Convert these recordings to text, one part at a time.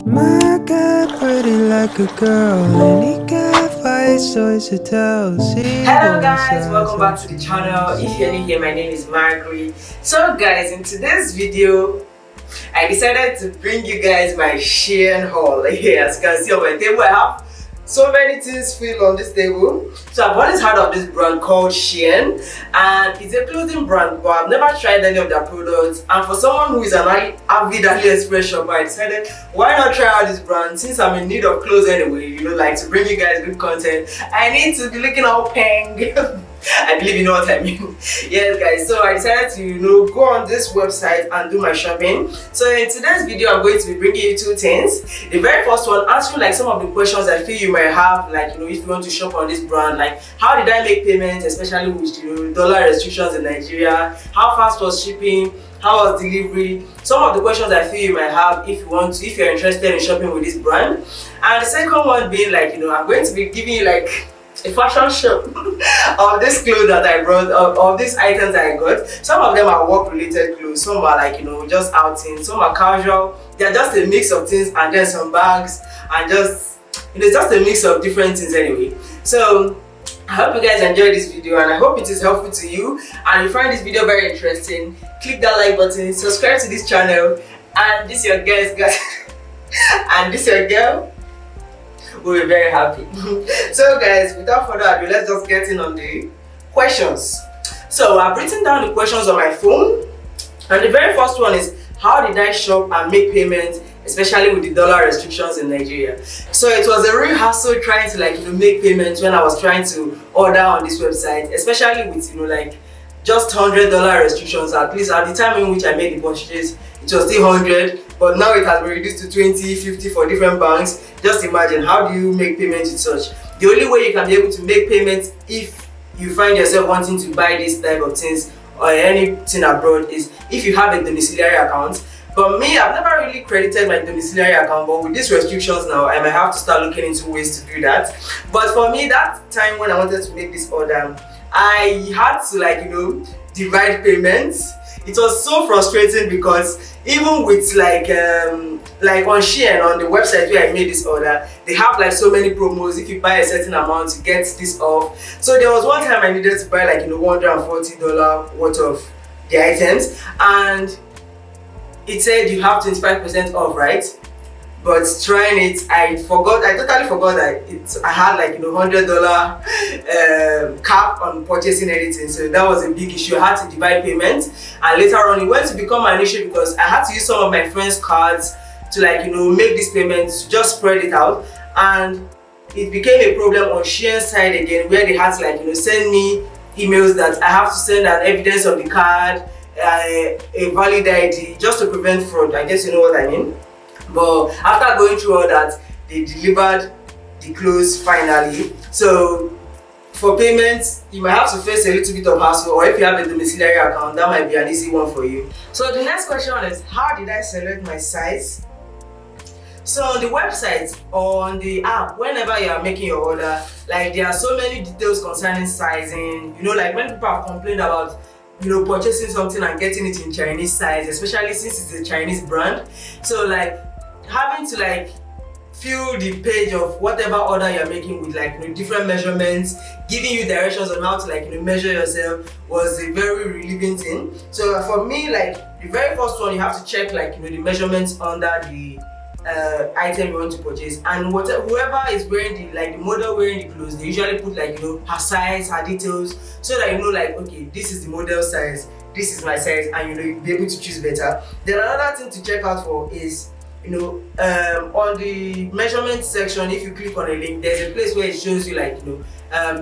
My God, pretty like a girl, and he got 5 stories to tell. Hello guys, welcome back to the channel. If you're new here, my name is Margaret. So guys, in today's video I decided to bring you guys my SHEIN haul. Here, as you can see on my table, I have so many things filled on this table. So I've always heard of this brand called SHEIN, and it's a clothing brand, but I've never tried any of their products. And for someone who is an avid AliExpress shopper, I decided why not try out this brand since I'm in need of clothes anyway. You know, like to bring you guys good content, I need to be looking all pink. I believe you know what I mean. Yes guys, so I decided to go on this website and do my shopping. So in today's video I'm going to be bringing you two things. The very first one, answering like some of the questions I feel you might have, like if you want to shop on this brand, like how did I make payments, especially with dollar restrictions in Nigeria, how fast was shipping, how was delivery, some of the questions I feel you might have if you're interested in shopping with this brand. And the second one being like I'm going to be giving you like a fashion show of this clothes that I brought, of these items that I got. Some of them are work related clothes, some are like just outings, some are casual. They're just a mix of things, and then some bags, and just just a mix of different things anyway. So I hope you guys enjoyed this video, and I hope it is helpful to you and you find this video very interesting. Click that like button, subscribe to this channel, and this your guys and this your girl will be very happy. So guys, without further ado, let's just get in on the questions. So I've written down the questions on my phone, and the very first one is, how did I shop and make payments, especially with the dollar restrictions in Nigeria? So it was a real hassle trying to make payments when I was trying to order on this website, especially with just $100 restrictions. At least at the time in which I made the purchase, it was still 100, but now it has been reduced to 20, 50 for different banks. Just imagine, how do you make payments with such? The only way you can be able to make payments if you find yourself wanting to buy this type of things or anything abroad is if you have a domiciliary account. But me, I've never really credited my domiciliary account, but with these restrictions now, I might have to start looking into ways to do that. But for me, that time when I wanted to make this order, I had to divide payments. It was so frustrating because even with like on SHEIN, on the website where I made this order, they have like so many promos. If you buy a certain amount, you get this off. So there was one time I needed to buy like $140 worth of the items, and it said you have 25% off, right? But trying it, I totally forgot that I had like $100 cap on purchasing anything. So that was a big issue. I had to divide payments, and later on it went to become an issue because I had to use some of my friends' cards to make these payments, to just spread it out. And it became a problem on SHEIN's side again, where they had to send me emails that I have to send an evidence of the card, a valid ID, just to prevent fraud. I guess you know what I mean. But after going through all that, they delivered the clothes finally. So for payments, you might have to face a little bit of hassle, or if you have a domiciliary account, that might be an easy one for you. So the next question is, how did I select my size? So on the website or on the app, whenever you are making your order, there are so many details concerning sizing. Like when people have complained about purchasing something and getting it in Chinese size, especially since it's a Chinese brand. So having to fill the page of whatever order you're making with different measurements, giving you directions on how to measure yourself was a very relieving thing. So for me, the very first one, you have to check the measurements under the item you want to purchase, and whoever is wearing the model wearing the clothes, they usually put her size, her details, so that okay, this is the model size, this is my size, and you'll be able to choose better. Then another thing to check out for is on the measurement section, if you click on a link, there's a place where it shows you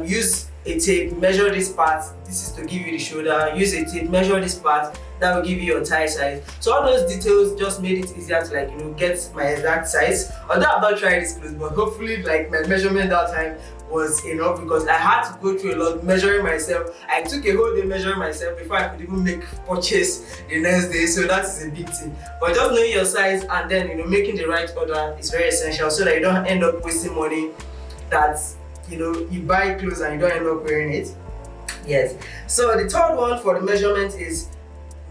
use a tape, measure this part, this is to give you the shoulder, use a tape, measure this part, that will give you your thigh size. So all those details just made it easier to get my exact size. Although I've not tried this clothes, but hopefully my measurement that time was enough, because I had to go through a lot measuring myself. I took a whole day measuring myself before I could even make purchase the next day, so that is a big thing. But just knowing your size and then making the right order is very essential, so that you don't end up wasting money that you buy clothes and you don't end up wearing it. Yes. So the third one for the measurement is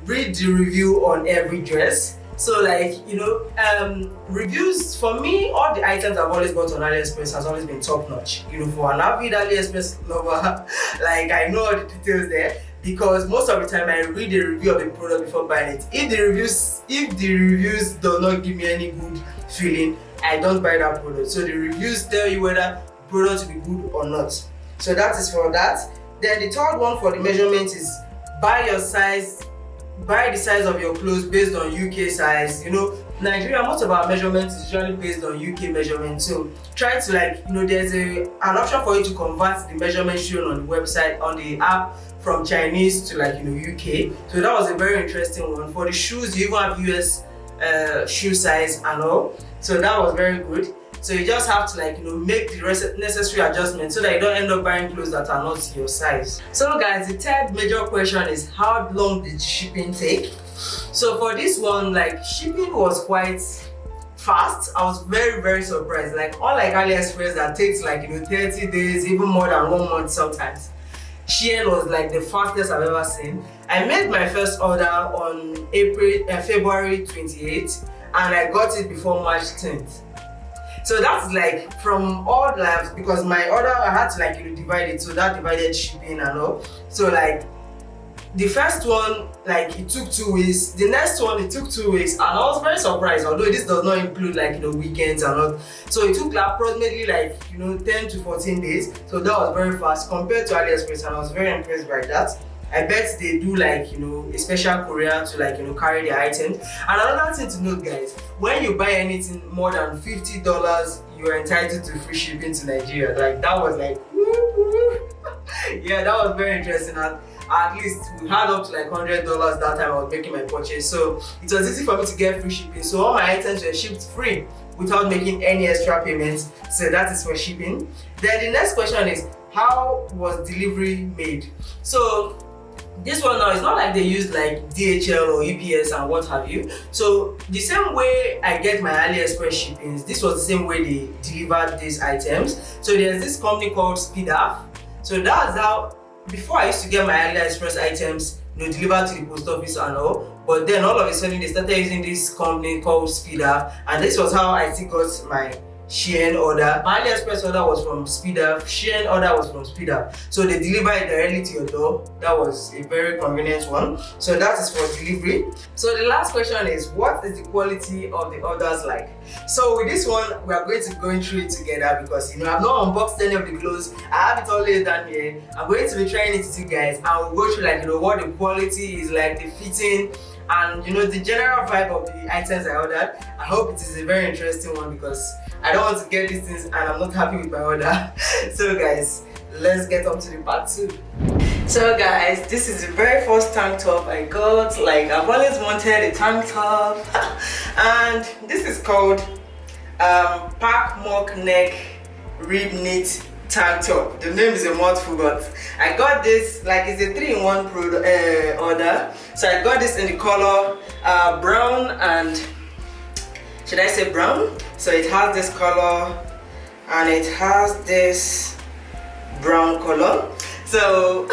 read the review on every dress. So like, you know, reviews for me, all the items I've always bought on AliExpress has always been top notch. You know, for an avid AliExpress lover, like I know all the details there, because most of the time I read the review of the product before buying it. If the reviews do not give me any good feeling, I don't buy that product. So the reviews tell you whether the product will be good or not. So that is for that. Then the third one for the measurement is buy the size of your clothes based on UK size. You know, Nigeria, most of our measurements is usually based on UK measurement. So try to, like, you know, there's an option for you to convert the measurement shown on the website, on the app, from Chinese to, like, you know, UK. So that was a very interesting one. For the shoes, you even have US shoe size and all. So that was very good. So you just have to, like, you know, make the necessary adjustments so that you don't end up buying clothes that are not your size. So guys, the third major question is, how long did shipping take? So for this one, like, shipping was quite fast. I was very, very surprised. Like, unlike AliExpress that takes, like, you know, 30 days, even more than 1 month sometimes, SHEIN was like the fastest I've ever seen. I made my first order on February 28th, and I got it before March 10th. So that's like from all labs, because my order I had to, like, you know, divide it, so that divided shipping and all. So like the first one, like, it took 2 weeks. The next one, it took 2 weeks, and I was very surprised, although this does not include, like, you know, weekends and all. So it took approximately, like, you know, 10 to 14 days. So that was very fast compared to AliExpress, and I was very impressed by that. I bet they do, like, you know, a special courier to, like, you know, carry the items. And another thing to note, guys, when you buy anything more than $50, you are entitled to free shipping to Nigeria. Like, that was like, yeah, that was very interesting. And at least we had up to like $100 that time I was making my purchase. So it was easy for me to get free shipping. So all my items were shipped free without making any extra payments. So that is for shipping. Then the next question is, how was delivery made? So this one now, it's not like they use like DHL or UPS and what have you. So the same way I get my AliExpress shippings, this was the same way they delivered these items. So there's this company called Speedup. So that's how, before I used to get my AliExpress items, you know, delivered to the post office and all. But then all of a sudden they started using this company called Speedup, and this was how I still got my SHEIN order. My AliExpress order was from Speedup, SHEIN order was from Speedup. So they deliver it directly to your door. That was a very convenient one. So that is for delivery. So the last question is, what is the quality of the orders like? So with this one, we are going to go through it together, because, you know, I've not unboxed any of the clothes. I have it all laid down here. I'm going to be trying it with you guys, and we'll go through, like, you know, what the quality is like, the fitting, and, you know, the general vibe of the items I ordered. I hope it is a very interesting one, because I don't want to get these things and I'm not happy with my order. So guys, let's get on to the part 2. So guys, this is the very first tank top I got. Like, I've always wanted a tank top. And this is called Pack Mock Neck Rib Knit Tank Top. The name is a mouthful, but I got this, like, it's a 3-in-1 order. So I got this in the color brown and, should I say brown? So it has this color and it has this brown color. So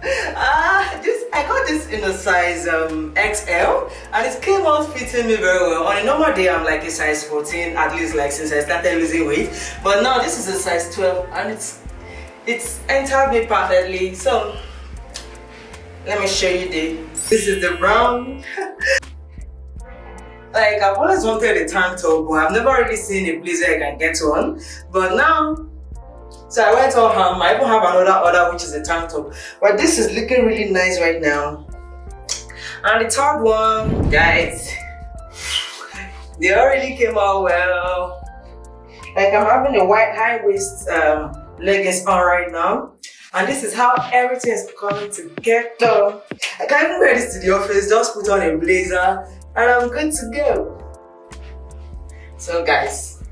I got this in a size XL, and it came out fitting me very well. On a normal day I'm like a size 14, at least, like, since I started losing weight. But now this is a size 12 and it's entered me perfectly. So let me show you this is the brown. Like, I've always wanted a tank top, but I've never really seen a place where I can get one. But now, so I went all ham. I even have another order which is a tank top. But this is looking really nice right now. And the third one, guys, they all really came out well. Like, I'm having a white high waist leggings on right now. And this is how everything is coming together. I can't even wear this to the office, just put on a blazer and I'm good to go. So guys,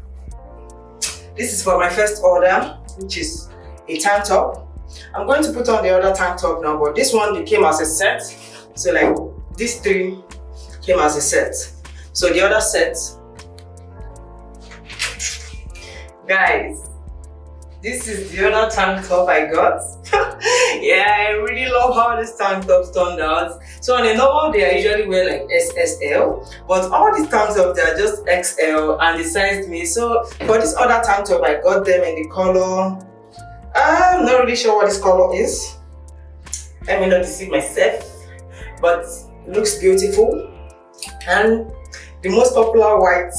this is for my first order, which is a tank top. I'm going to put on the other tank top now, but this one, it came as a set. So like, these 3 came as a set. So the other set, guys, this is the other tank top I got. Yeah, I really love how this tank top turned out. So on a normal day, I usually wear like SSL, but all these tank tops, they are just XL and they sized me. So for this other tank top, I got them in the color, I'm not really sure what this color is. Let me not deceive myself, but it looks beautiful. And the most popular white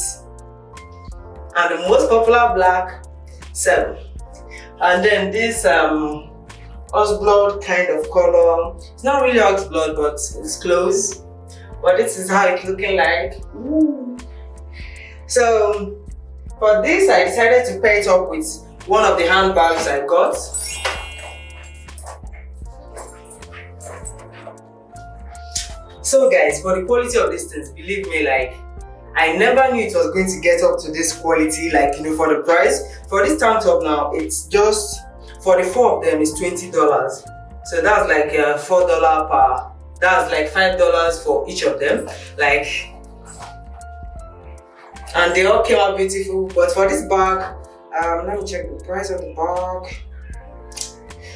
and the most popular black 7. And then this ox blood kind of color. It's not really ox blood, but it's close. But this is how it's looking like. Ooh. So for this, I decided to pair it up with one of the handbags I got. So guys, for the quality of these things, believe me, like I never knew it was going to get up to this quality, like, you know, for the price. For this tank top now, it's just, for the 4 of them, it's $20. So that's like $4 per, that's like $5 for each of them. Like, and they all came out beautiful. But for this bag, let me check the price of the bag.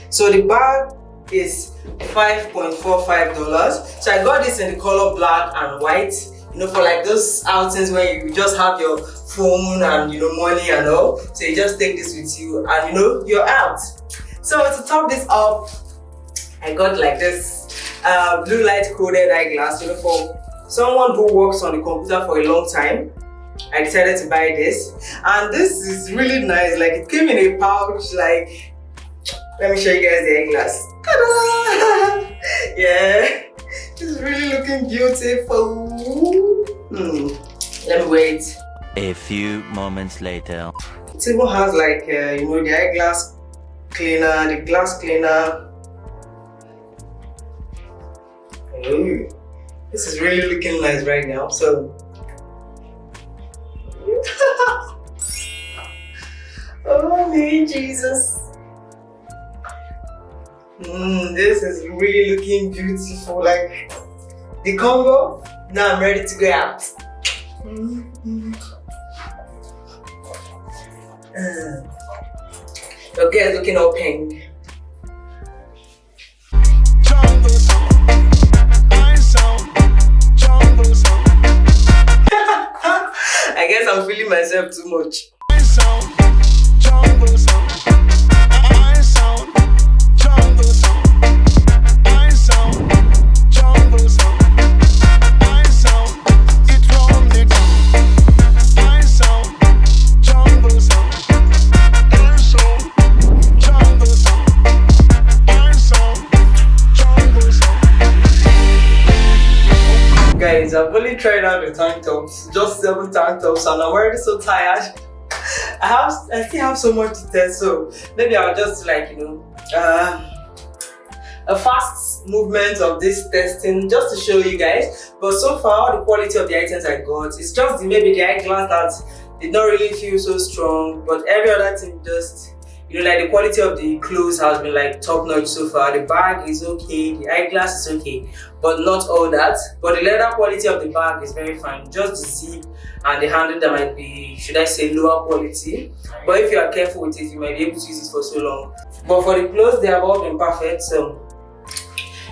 So the bag is $5.45. So I got this in the color black and white, you know, for like those outings where you just have your phone and, you know, money and all. So you just take this with you and, you know, you're out. So to top this up, I got like this blue light coded eyeglass, you know, for someone who works on the computer for a long time. I decided to buy this, and this is really nice. Like, it came in a pouch. Like, let me show you guys the eyeglass. Ta-da! Yeah, this is really looking beautiful. Let me wait. A few moments later. It even has like you know, the eyeglass cleaner, the glass cleaner. Ooh, this is really looking nice right now. So oh me Jesus. This is really looking beautiful. Like the combo. Now I'm ready to go out. Okay, it's looking all pink. I guess I'm feeling myself too much. Guys, I've only tried out the tank tops, just 7 tank tops, and I'm already so tired. I still have so much to test, so maybe I'll just, like, you know, a fast movement of this testing just to show you guys. But so far, all the quality of the items I got, it's just maybe the eyeglass that did not really feel so strong, but every other thing just, you know, like the quality of the clothes has been like top notch so far. The bag is okay, the eyeglass is okay, but not all that. But the leather quality of the bag is very fine. Just the zip and the handle that might be, should I say, lower quality. But if you are careful with it, you might be able to use it for so long. But for the clothes, they have all been perfect. So,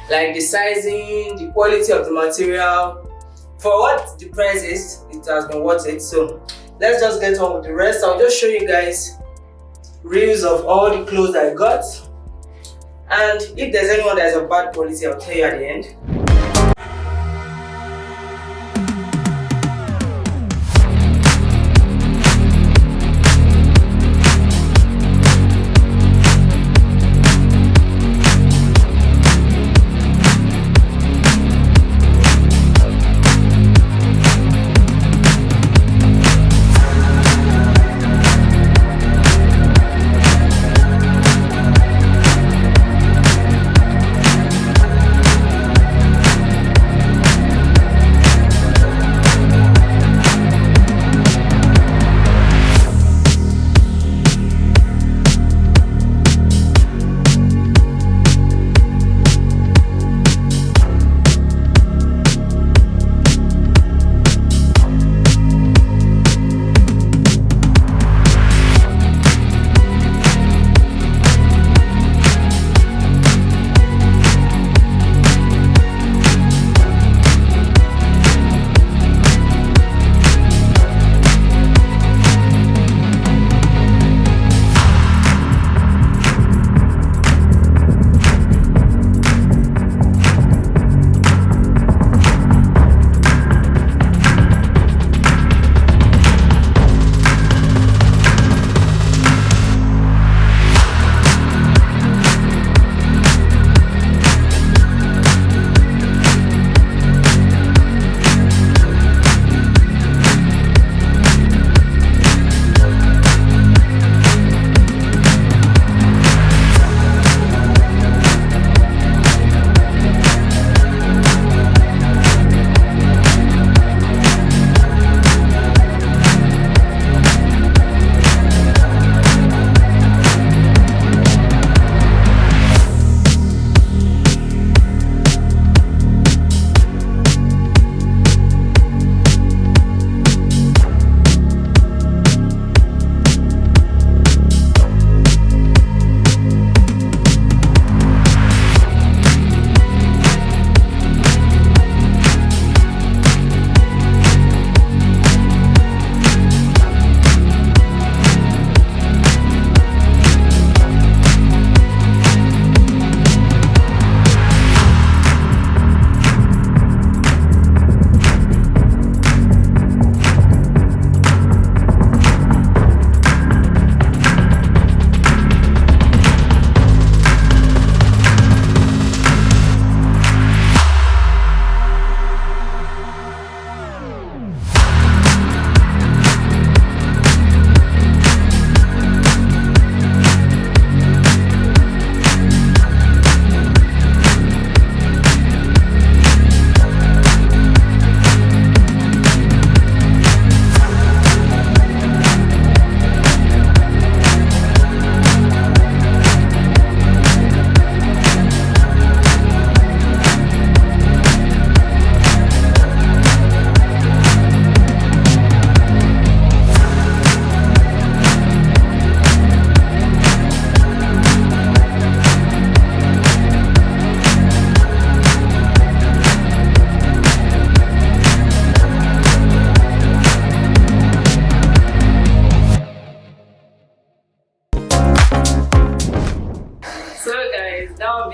like the sizing, the quality of the material, for what the price is, it has been worth it. So let's just get on with the rest. I'll just show you guys reels of all the clothes I got, and if there's anyone that is of bad quality, I'll tell you at the end.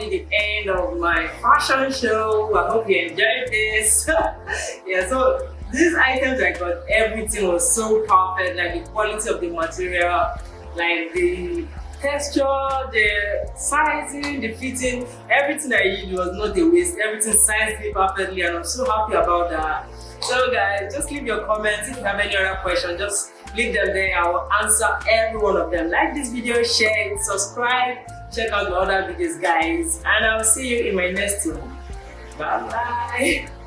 be the end of my fashion show. I hope you enjoyed this. Yeah, so these items I got, everything was so perfect, like the quality of the material, like the texture, the sizing, the fitting, everything I used was not a waste. Everything sized me perfectly, and I'm so happy about that. So guys, just leave your comments. If you have any other questions, just leave them there. I will answer every one of them. Like this video, share it, subscribe, check out my other videos guys, and I will see you in my next one. Bye bye.